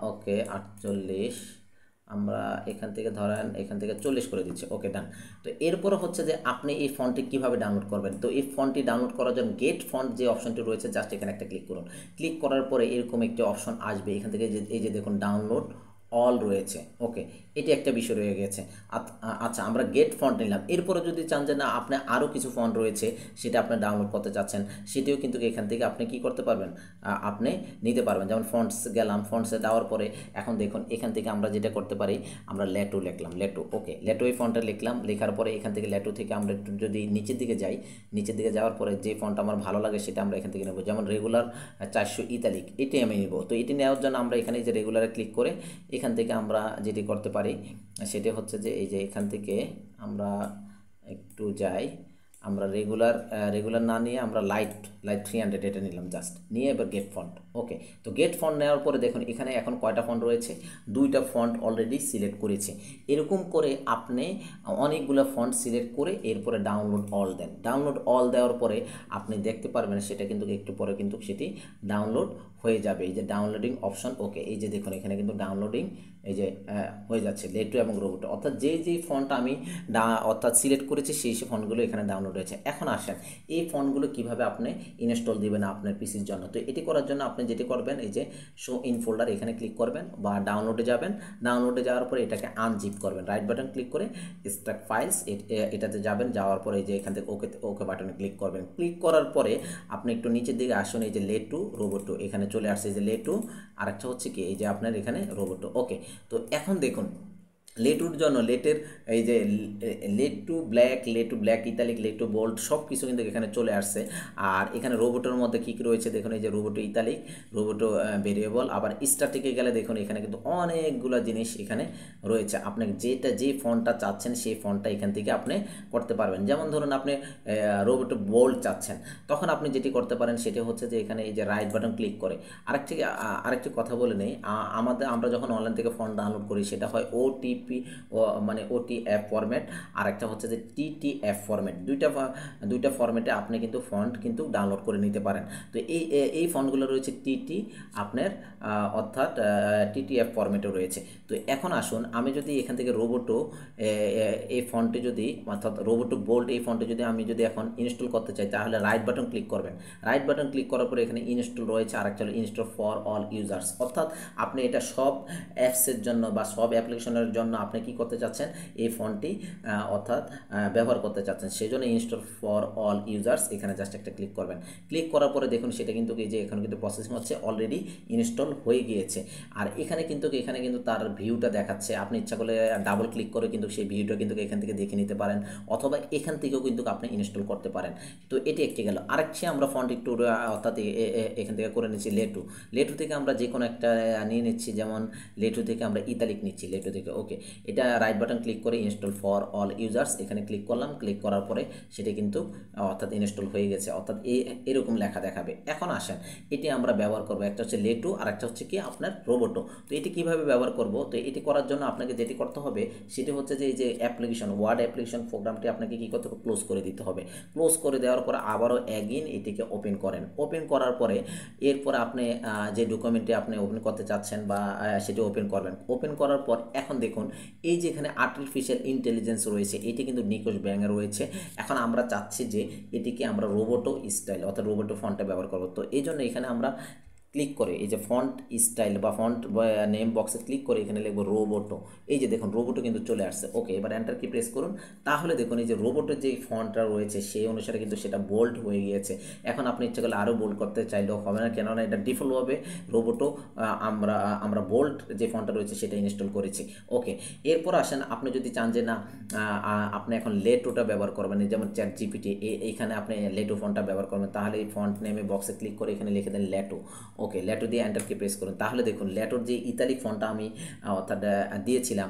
ওকে 48 আমরা এখান থেকে ধরেন এখান থেকে 40 করে দিচ্ছি। ওকে ডান। তো এরপর হচ্ছে যে আপনি এই ফন্টটি কীভাবে ডাউনলোড করবেন। তো এই ফন্টটি ডাউনলোড করার জন্য গেট ফন্ট যে অপশনটি রয়েছে জাস্ট এখানে একটা ক্লিক করুন। ক্লিক করার পরে এরকম একটি অপশন আসবে এখান থেকে, এই যে দেখুন ডাউনলোড অল রয়েছে। ওকে, এটি একটা বিষয় রয়ে গেছে। আচ্ছা আমরা গেট ফন্ট নিলাম। এরপরে যদি চান যে না আপনি আরও কিছু ফন্ট রয়েছে সেটা আপনি ডাউনলোড করতে চাচ্ছেন, সেটিও কিন্তু এখান থেকে আপনি কি করতে পারবেন, আপনি নিতে পারবেন। যেমন ফন্টস গেলাম, ফন্টসে দেওয়ার পরে এখন দেখুন এখান থেকে আমরা যেটা করতে পারি, আমরা লেটো লিখলাম, লেটো। ওকে, লেটো এই ফন্টটা লিখলাম, লেখার পরে এখান থেকে লেটো থেকে আমরা একটু যদি নিচের দিকে যাই, নিচের দিকে যাওয়ার পরে যে ফন্ট আমার ভালো লাগে সেটা আমরা এখান থেকে নেব। যেমন রেগুলার 400 ইতালিক, এটি আমি নেব। তো এটি নেওয়ার জন্য আমরা এখানে যে রেগুলারে ক্লিক করে এখান থেকে আমরা যেটি করতে পারি সেটি হচ্ছে যে এই যে এখান থেকে আমরা একটু যাই, আমরা রেগুলার না নিয়ে আমরা লাইট 300 এটা নিলাম জাস্ট নিয়ে এবার গেট ফন্ট। ওকে, তো গেট ফন্ট নেওয়ার পরে দেখুন এখানে এখন কয়টা ফন্ট রয়েছে, 2টা ফন্ট অলরেডি সিলেক্ট করেছে। এরকম করে আপনি অনেকগুলো ফন্ট সিলেক্ট করে এরপরে ডাউনলোড অল দেন। ডাউনলোড অল দেওয়ার পরে আপনি দেখতে পারবেন সেটা কিন্তু একটু পরে কিন্তু সেটি ডাউনলোড হয়ে যাবে। এই যে ডাউনলোডিং অপশন। ওকে, এই যে দেখুন এখানে কিন্তু ডাউনলোডিং এই যে হয়ে যাচ্ছে লেটো এবং রোবোটো, অর্থাৎ যেই ফন্ট আমি অর্থাৎ সিলেক্ট করেছি সেই ফন্টগুলো এখানে ডাউনলোড হয়েছে। এখন আসেন এই ফন্টগুলো কিভাবে আপনি ইনস্টল দিবেন আপনার পিসির জন্য। তো এটি করার জন্য আপনি যেটি করবেন এই যে শো ইন ফোল্ডার এখানে ক্লিক করবেন বা ডাউনলোডে যাবেন। ডাউনলোডে যাওয়ার পরে এটাকে আনজিপ করবেন, রাইট বাটন ক্লিক করে এক্সট্রাক্ট ফাইলস এটাতে যাবেন। যাওয়ার পরে এই যে এখান থেকে ওকে বাটনে ক্লিক করবেন। ক্লিক করার পরে আপনি একটু নিচের দিকে আসুন, এই যে লেটো রোবোটো এখানে চলে আসছে। এই যে লেটো, আরেকটা হচ্ছে কি এই যে আপনার এখানে রোবোটো। ওকে, তো এখন দেখুন লেটুর জন্য লেটের এই যে লেটু ব্ল্যাক ইতালিক, লেটু বোল্ড সব কিছু কিন্তু এখানে চলে আসছে। আর এখানে রোবোটোর মধ্যে কী কী রয়েছে দেখুন, এই যে রোবোটো ইতালিক, রোবোটো ভেরিয়েবল, আবার স্ট্যাটিকে গেলে দেখুন এখানে কিন্তু অনেকগুলো জিনিস এখানে রয়েছে। আপনি যে ফন্টটা চাচ্ছেন সেই ফন্টটা এখান থেকে আপনি করতে পারবেন। যেমন ধরুন আপনি রোবোটো বোল্ড চাচ্ছেন, তখন আপনি যেটি করতে পারেন সেটি হচ্ছে যে এখানে এই যে রাইট বাটন ক্লিক করে আরেকটি কথা বলে নেই, আমরা যখন অনলাইন থেকে ফন্ট ডাউনলোড করি সেটা হয় ওটিপি মানে ওটিএফ ফরম্যাট, আর একটা হচ্ছে যে টিটিএফ ফরম্যাট। দুইটা ফরম্যাটে আপনি কিন্তু ফন্ট কিন্তু ডাউনলোড করে নিতে পারেন। তো এই ফন্টগুলো রয়েছে টিটি আপনার অর্থাৎ টিটিএফ ফরম্যাটে রয়েছে। তো এখন আসুন আমি যদি এখান থেকে রোবোটো এই ফন্টে যদি অর্থাৎ রোবোটো বোল্ড এই ফন্টে যদি আমি যদি এখন ইনস্টল করতে চাই তাহলে রাইট বাটন ক্লিক করবেন। রাইট বাটন ক্লিক করার পরে এখানে ইনস্টল রয়েছে, আর একটা হলো ইনস্টল ফর অল ইউজার্স, অর্থাৎ আপনি এটা সব অ্যাপসের জন্য বা সব অ্যাপ্লিকেশনের জন্য আপনি কি করতে চাচ্ছেন এই ফন্টটি অর্থাৎ ব্যবহার করতে চাচ্ছেন, সেই জন্য ইনস্টল ফর অল ইউজার্স এখানে জাস্ট একটা ক্লিক করবেন। ক্লিক করার পরে দেখুন সেটা কিন্তু এই যে এখন কিন্তু প্রসেসিং হচ্ছে, অলরেডি ইনস্টল হয়ে গিয়েছে। আর এখানে কিন্তু তার ভিউটা দেখাচ্ছে। আপনি ইচ্ছা করলে ডাবল ক্লিক করে কিন্তু সেই ভিউটা কিন্তু এখান থেকে দেখে নিতে পারেন, অথবা এখান থেকেও কিন্তু আপনি ইনস্টল করতে পারেন। তো এটি একটি গেল। আরেকটি আমরা ফন্ট একটু অর্থাৎ এখান থেকে করে নিচ্ছি লেটু থেকে আমরা যে কোনো একটা নিয়ে নিচ্ছি, যেমন লেটু থেকে আমরা ইতালিক নিচ্ছি লেটু থেকে। ওকে, এটা রাইট বাটন ক্লিক করে ইনস্টল ফর অল ইউজার্স এখানে ক্লিক করলাম, ক্লিক করার পরে সেটা কিন্তু অর্থাৎ ইনস্টল হয়ে গেছে, অর্থাৎ এরকম লেখা দেখাবে। এখন আসেন এটি আমরা ব্যবহার করব, একটা হচ্ছে লেটু আর একটা হচ্ছে কি আপনার রোবটো। তো এটি কিভাবে ব্যবহার করব, তো এটি করার জন্য আপনাকে যেটি করতে হবে সেটি হচ্ছে যে এই যে অ্যাপ্লিকেশন ওয়ার্ড অ্যাপ্লিকেশন প্রোগ্রামটি আপনাকে কী করতে হবে, ক্লোজ করে দিতে হবে। ক্লোজ করে দেওয়ার পরে আবারও অ্যাগেইন এটিকে ওপেন করেন। ওপেন করার পরে এরপর আপনি যে ডকুমেন্টটি আপনি ওপেন করতে চাচ্ছেন বা সেটি ওপেন করবেন। ওপেন করার পর এখন দেখুন এই যে এখানে আর্টিফিশিয়াল ইন্টেলিজেন্স রয়েছে, এটি কিন্তু নিকোশ ব্যাঙে রয়েছে। এখন আমরা চাচ্ছি যে এটিকে আমরা রোবটো স্টাইল অর্থাৎ রোবটো ফন্টে ব্যবহার করব। তো এই জন্য এখানে আমরা ক্লিক করে এই যে ফন্ট স্টাইল বা ফন্ট নেম বক্সে ক্লিক করে এখানে লিখব রোবটো। এই যে দেখুন রোবটো কিন্তু চলে আসছে। ওকে, এবার এন্টার কি প্রেস করুন, তাহলে দেখুন এই যে রোবটের যে ফন্টটা রয়েছে সেই অনুসারে কিন্তু সেটা বোল্ড হয়ে গিয়েছে। এখন আপনি ইচ্ছে করলে আরও বোল্ড করতে চাইলেও হবে না, কেননা এটা ডিফল্টভাবে রোবটো আমরা বোল্ড যে ফন্টটা রয়েছে সেটা ইনস্টল করেছি। ওকে, এরপর আসেন আপনি যদি চান যে না আপনি এখন লেটোটা ব্যবহার করবেন, যেমন চ্যাট জিপিটি এইখানে আপনি লেটো ফন্টটা ব্যবহার করবেন, তাহলে এই ফন্ট নেমে বক্সে ক্লিক করে এখানে লিখে দেন লেটো। ওকে, লেটো দিয়ে এন্টার কি প্রেস করুন, তাহলে দেখুন লেটোর যে ইতালিক ফন্টটা আমি অর্থাৎ দিয়েছিলাম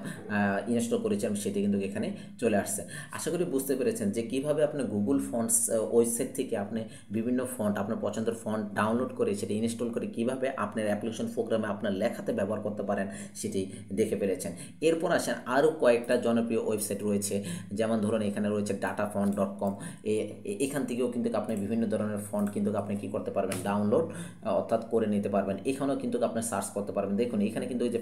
ইনস্টল করেছিলাম সেটি কিন্তু এখানে চলে আসছে। আশা করি বুঝতে পেরেছেন যে কিভাবে আপনি গুগল ফন্টস ওয়েবসাইট থেকে আপনি বিভিন্ন ফন্ট আপনার পছন্দের ফন্ট ডাউনলোড করে সেটি ইনস্টল করে কিভাবে আপনার অ্যাপ্লিকেশন প্রোগ্রামে আপনার লেখাতে ব্যবহার করতে পারেন সেটি দেখে ফেলেছেন। এরপর আসেন আরও কয়েকটা জনপ্রিয় ওয়েবসাইট রয়েছে, যেমন ধরুন এখানে রয়েছে datafont.com। এখান থেকেও কিন্তু আপনি বিভিন্ন ধরনের ফন্ট কিন্তু আপনি কী করতে পারবেন, ডাউনলোড অর্থাৎ করে নিতে পারবেন। এখানেও কিন্তু আপনি সার্চ করতে পারবেন। দেখুন এখানে কিন্তু ওই যে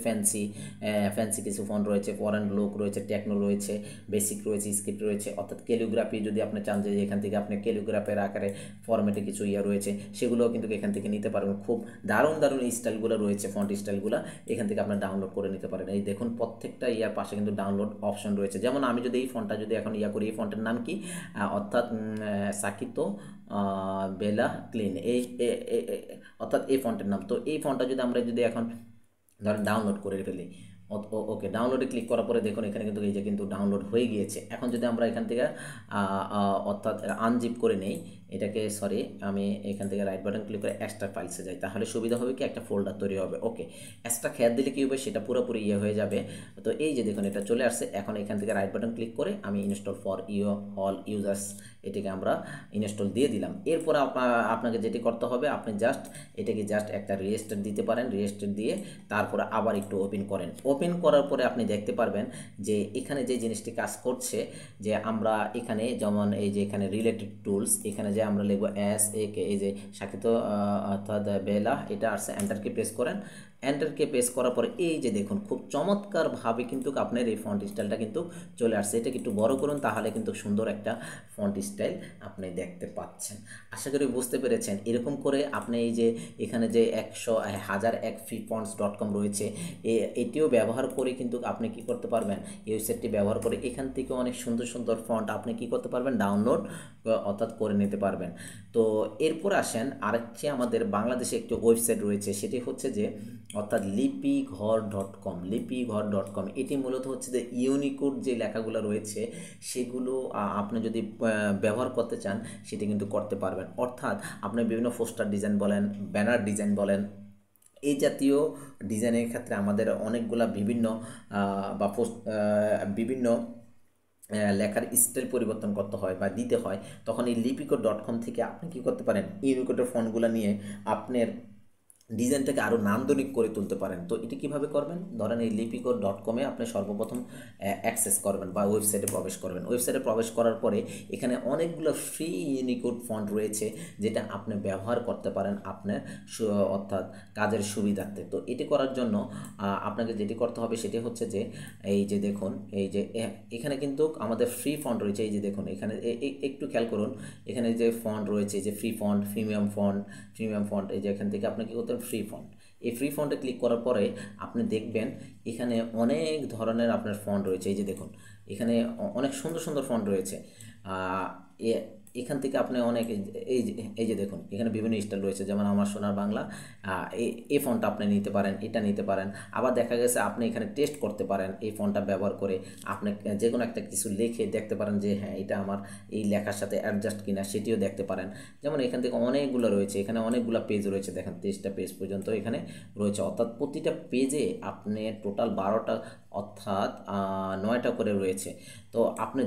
ফ্যান্সি কিছু ফন্ট রয়েছে, ফরেন লুক রয়েছে, টেকনো রয়েছে, বেসিক রয়েছে, স্ক্রিপ্ট রয়েছে, অর্থাৎ ক্যালিগ্রাফি যদি আপনি চান যে এখান থেকে আপনি ক্যালিগ্রাফের আকারে ফরম্যাটে কিছু রয়েছে সেগুলোও কিন্তু এখান থেকে নিতে পারবেন। খুব দারুণ দারুণ এই স্টাইলগুলো রয়েছে, ফন্ট স্টাইলগুলো এখান থেকে আপনার ডাউনলোড করে নিতে পারেন। এই দেখুন প্রত্যেকটা পাশে কিন্তু ডাউনলোড অপশন রয়েছে। যেমন আমি যদি এই ফন্টটা যদি এখন করি, এই ফন্টের নাম কি, অর্থাৎ সাকিতো বেলা ক্লিন, অর্থাৎ এই ফন্টের নাম। তো এই ফন্টটা যদি আমরা যদি এখন ধরেন ডাউনলোড করে ফেলি, ওকে, ডাউনলোডে ক্লিক করার পরে দেখুন এখানে কিন্তু এই যে কিন্তু ডাউনলোড হয়ে গিয়েছে। এখন যদি আমরা এখান থেকে অর্থাৎ আনজিপ করে নেই এটাকে, সরি আমি এখান থেকে রাইট বাটন ক্লিক করে এক্সট্রা ফাইলসে যাই, তাহলে সুবিধা হবে কি একটা ফোল্ডার তৈরি হবে। ওকে, এক্সট্রা খেয়াল দিলে কী হবে সেটা পুরোপুরি হয়ে যাবে। তো এই যে দেখুন এটা চলে আসছে। এখন এখান থেকে রাইট বাটন ক্লিক করে আমি ইনস্টল ফর অল ইউজার্স এটাকে আমরা ইনস্টল দিয়ে দিলাম। এরপর আপনাকে যেটি করতে হবে, আপনি এটাকে একটা রেজিস্টার দিতে পারেন। রেজিস্টার দিয়ে তারপরে আবার একটু ওপেন করেন। ওপেন করার পরে আপনি দেখতে পারবেন যে এখানে যে জিনিসটি কাজ করছে, যে আমরা এখানে যেমন এই যে এখানে রিলেটেড টুলস, এখানে যে আমরা লিখবো এই যে সাকিত অর্থাৎ বেলা, এটা আসছে। এন্টারকে প্রেস করেন। এন্টারকে প্রেস করার পরে এই যে দেখুন খুব চমৎকারভাবে কিন্তু আপনার এই ফন্ট স্টাইলটা কিন্তু চলে আসছে। এটাকে একটু বড় করুন, তাহলে কিন্তু সুন্দর একটা ফন্ট স্টাইল আপনি দেখতে পাচ্ছেন। আশা করি বুঝতে পেরেছেন। এরকম করে আপনি এই যে এখানে যে 1001 freefonts.com রয়েছে, এটিও ব্যবহার করে কিন্তু আপনি কি করতে পারবেন, এই ওয়েবসাইটটি ব্যবহার করে এখান থেকে অনেক সুন্দর সুন্দর ফন্ট আপনি কি করতে পারবেন, ডাউনলোড অর্থাৎ করে নিতে পারবেন। তো এরপর আসেন আরেকটি আমাদের বাংলাদেশে একটি ওয়েবসাইট রয়েছে, সেটি হচ্ছে যে অর্থাৎ লিপিঘর.com। এটি মূলত হচ্ছে যে ইউনিকোড যে লেখাগুলো রয়েছে সেগুলো আপনি যদি ব্যবহার করতে চান সেটি কিন্তু করতে পারবেন। অর্থাৎ আপনি বিভিন্ন পোস্টার ডিজাইন বলেন, ব্যানার ডিজাইন বলেন, এই জাতীয় ডিজাইনের ক্ষেত্রে আমাদের অনেকগুলা বিভিন্ন বিভিন্ন লেখার স্টাইল পরিবর্তন করতে হয় বা দিতে হয়, তখন এই লিপিকো.com থেকে আপনি কী করতে পারেন, ইউনিকোডের ফন্টগুলো নিয়ে আপনার ডিজাইনটাকে আরও নান্দনিক করে তুলতে পারেন। তো এটি কীভাবে করবেন, ধরেন এই লিপিকো.com-এ আপনি সর্বপ্রথম অ্যাক্সেস করবেন বা ওয়েবসাইটে প্রবেশ করবেন। ওয়েবসাইটে প্রবেশ করার পরে এখানে অনেকগুলো ফ্রি ইউনিকোড ফন্ট রয়েছে যেটা আপনি ব্যবহার করতে পারেন আপনার অর্থাৎ কাজের সুবিধার্থে। তো এটি করার জন্য আপনাকে যেটি করতে হবে সেটি হচ্ছে যে এই যে দেখুন এই যে এখানে কিন্তু আমাদের ফ্রি ফন্ট রয়েছে। এই যে দেখুন এখানে একটু খেয়াল করুন, এখানে যে ফন্ট রয়েছে যে ফ্রি ফন্ট, প্রিমিয়াম ফন্ট, এই যে এখান থেকে আপনি কী করতে ফ্রি ফন্ট, এই ফ্রি ফন্টে ক্লিক করার পরে আপনি দেখবেন এখানে অনেক ধরনের আপনার ফন্ট রয়েছে। এই যে দেখুন এখানে অনেক সুন্দর সুন্দর ফন্ট রয়েছে। এখান থেকে আপনি অনেক এই যে দেখুন এখানে বিভিন্ন স্টাইল রয়েছে, যেমন আমার সোনার বাংলা, এই ফন্টটা আপনি নিতে পারেন, এটা নিতে পারেন। আবার দেখা গেছে আপনি এখানে টেস্ট করতে পারেন এই ফন্টটা ব্যবহার করে, আপনি যে কোনো একটা কিছু লিখে দেখতে পারেন যে হ্যাঁ এটা আমার এই লেখার সাথে অ্যাডজাস্ট কিনা, সেটিও দেখতে পারেন। যেমন এখান থেকে অনেকগুলো রয়েছে, এখানে অনেকগুলো পেজ রয়েছে, দেখেন 23টা পেজ পর্যন্ত এখানে রয়েছে। অর্থাৎ প্রতিটা পেজে আপনি টোটাল অর্থাৎ 9টা করে রয়েছে। তো আপনার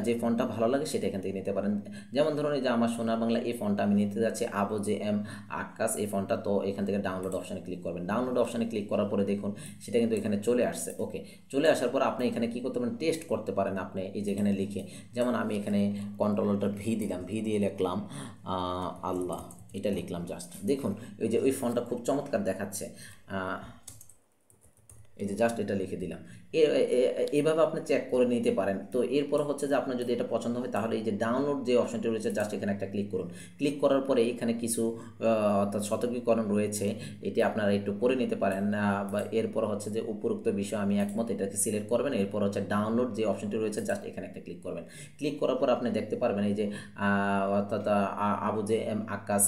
যে ফন্টটা ভালো লাগে সেটা এখান থেকে নিতে পারেন। যেমন ধরুন এই যে আমার সোনার বাংলা এই ফন্টটা আমি নিতে যাচ্ছি, আবু জে এম আক্কাস এই ফন্টটা। তো এখান থেকে ডাউনলোড অপশানে ক্লিক করবেন। ডাউনলোড অপশানে ক্লিক করার পরে দেখুন সেটা কিন্তু এখানে চলে আসছে। ওকে, চলে আসার পর আপনি এখানে কী করতে পারেন, টেস্ট করতে পারেন আপনি এই যে এখানে লিখে। যেমন আমি এখানে কন্ট্রোল-ভি দিলাম, ভি দিয়ে লিখলাম আল্লাহ, এটা লিখলাম জাস্ট। দেখুন ওই যে ওই ফন্টটা খুব চমৎকার দেখাচ্ছে। এই যে জাস্ট এটা লিখে দিলাম। এইভাবে আপনি চেক করে নিতে পারেন। তো এরপর হচ্ছে যে আপনার যদি এটা পছন্দ হয় তাহলে এই যে ডাউনলোড যে অপশনটি রয়েছে জাস্ট এখানে একটা ক্লিক করুন। ক্লিক করার পরে এখানে কিছু অর্থাৎ সতর্কীকরণ রয়েছে, এটি আপনারা একটু করে নিতে পারেন। বা এরপর হচ্ছে যে উপরোক্ত বিষয় আমি একমত, এটাকে সিলেক্ট করবেন। এরপর হচ্ছে ডাউনলোড যে অপশনটি রয়েছে জাস্ট এখানে একটা ক্লিক করবেন। ক্লিক করার পর আপনি দেখতে পারবেন এই যে অর্থাৎ আবু জে এম আক্কাস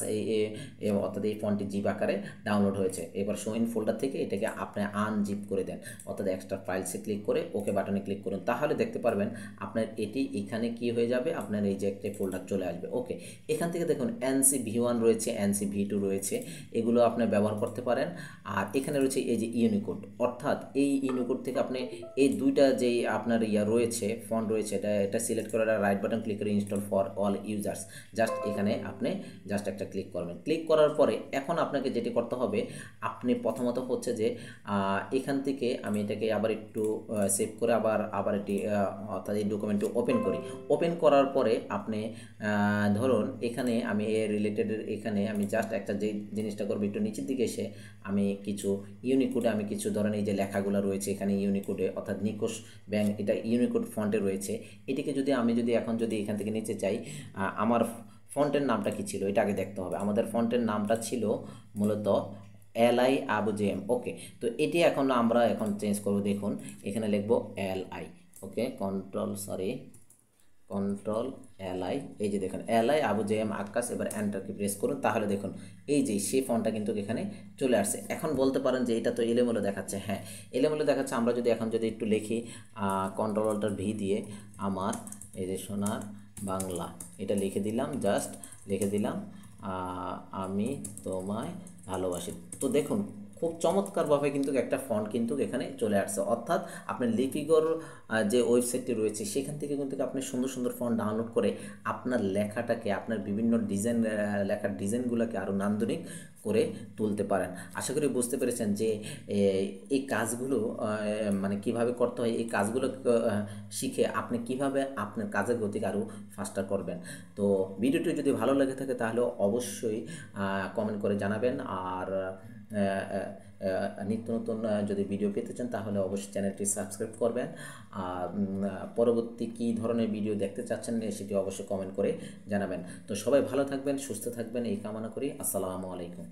অর্থাৎ এই ফন্টটি জিপ আকারে ডাউনলোড হয়েছে। এবার শো ইন ফোল্ডার থেকে এটাকে আপনি আনজিপ করে দেন, অর্থাৎ এক্সট্রা ফাইলসে ক্লিক করে ওকে বাটনে ক্লিক করুন। তাহলে দেখতে পারবেন আপনার এটি এখানে কি হয়ে যাবে, আপনার এই যে একটা ফোল্ডার চলে আসবে। ওকে, এখান থেকে দেখুন NC-V1 রয়েছে, NC-V2 রয়েছে, এগুলো আপনি ব্যবহার করতে পারেন। আর এখানে রয়েছে এই যে ইউনিকোড, অর্থাৎ এই ইউনিকোড থেকে আপনি এই দুইটা যেই আপনার রয়েছে ফন্ট রয়েছে, এটা সিলেক্ট করে রাইট বাটন ক্লিক করে install for all users, just এখানে আপনি জাস্ট একটা ক্লিক করবেন। ক্লিক করার পরে এখন আপনাকে যেটি করতে হবে, আপনি প্রথমত হচ্ছে যে এখান থেকে আমি এটাকে আবার একটু সেভ করে আবার এটি অর্থাৎ এই ডকুমেন্টটি ওপেন করি। ওপেন করার পরে আপনি ধরুন এখানে আমি এর রিলেটেড এখানে আমি জাস্ট একটা যে জিনিসটা করবো, একটু নিচের দিকে এসে আমি কিছু ইউনিকোডে আমি কিছু ধরেন এই যে লেখাগুলো রয়েছে এখানে ইউনিকোডে, অর্থাৎ নিকোশ ব্যাংক এটা ইউনিকোড ফন্টে রয়েছে। এটিকে আমি যদি এখন এখান থেকে নিচে চাই, আমার ফন্টের নামটা কি ছিল এটা আগে দেখতে হবে। আমাদের ফন্টের নামটা ছিল মূলত LI আবু জে এম। ওকে, তো এটি আমরা চেঞ্জ করব। দেখুন এখানে লিখবো LI। ওকে, কন্ট্রোল LI, এই যে দেখুন LI Abu J M Akkas. এবার এন্টারকে প্রেস করুন, তাহলে দেখুন এই যে সেই ফন্টটা কিন্তু এখানে চলে আসছে। এখন বলতে পারেন যে এটা তো এলোমেলো দেখাচ্ছে। হ্যাঁ, এলোমেলো দেখাচ্ছে। আমরা যদি একটু লিখি কন্ট্রোল-ভি দিয়ে আমার এই যে সোনার বাংলা, এটা লিখে দিলাম, জাস্ট লিখে দিলাম আমি তোমায় ভালোবাসি। তো দেখুন খুব চমৎকারভাবে কিন্তু একটা ফন্ট কিন্তু এখানে চলে আসছে। অর্থাৎ আপনার লিপিগর যে ওয়েবসাইটটি রয়েছে সেখান থেকে কিন্তু আপনি সুন্দর সুন্দর ফন্ট ডাউনলোড করে আপনার লেখাটাকে, আপনার বিভিন্ন ডিজাইন লেখার ডিজাইনগুলোকে আরও নান্দনিক করে তুলতে পারেন। আশা করি বুঝতে পেরেছেন যে এই কাজগুলো মানে কিভাবে করতে হয়। এই কাজগুলো শিখে আপনি কিভাবে আপনার কাজের গতিকে আরও ফাস্টার করবেন। তো ভিডিওটি যদি ভালো লেগে থাকে তাহলে অবশ্যই কমেন্ট করে জানাবেন। আর নিত্য নতুন যদি ভিডিও পেতে চান তাহলে অবশ্যই চ্যানেলটি সাবস্ক্রাইব করবেন। আর পরবর্তী কী ধরনের ভিডিও দেখতে চাচ্ছেন সেটি অবশ্যই কমেন্ট করে জানাবেন। তো সবাই ভালো থাকবেন, সুস্থ থাকবেন এই কামনা করি। আসসালামু আলাইকুম।